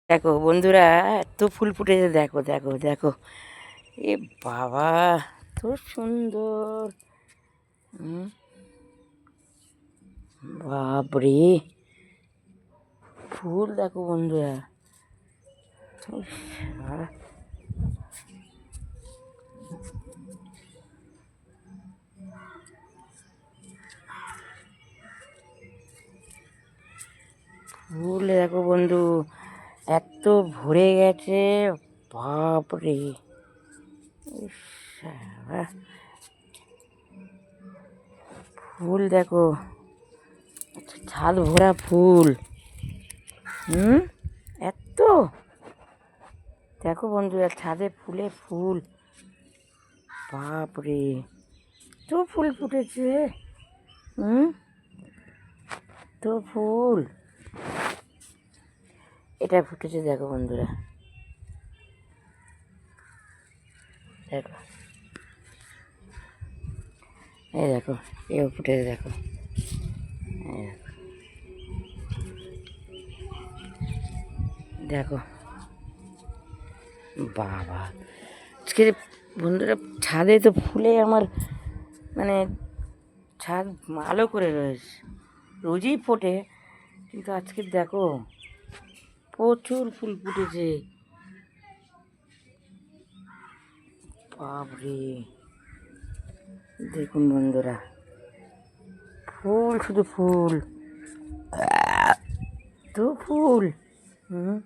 দেখো বন্ধুরা, এত ফুল ফুটেছে, দেখো দেখো দেখো। এ বাবা, তো সুন্দর। হুম, বাপরে, ফুল দেখো বন্ধুরা। উফ, আহ, ফুল দেখো বন্ধু, এত ভরে গেছে। বাপরে, ইস, আহ, ফুল দেখো, ছাদ ভরা ফুল। হুম, এত দেখো বন্ধুরা, ছাদে ফুলে ফুল। বাপরে, তো ফুল ফুটেছে। হুম, তো ফুল, এটা ফুটেছে দেখো বন্ধুরা, দেখো, এই দেখো, এও ফুটেছে দেখো, এই দেখো, দেখো। বাবা, আজকে বন্ধুরা ছাদে তো ফুলে আমার মানে ছাদ আলো করে রয়েছে। রোজই ফোটে, কিন্তু আজকে দেখো প্রচুর ফুল ফুটেছে। বাপরে, দেখুন বন্ধুরা, ফুল, শুধু ফুল, তো ফুল। হুম।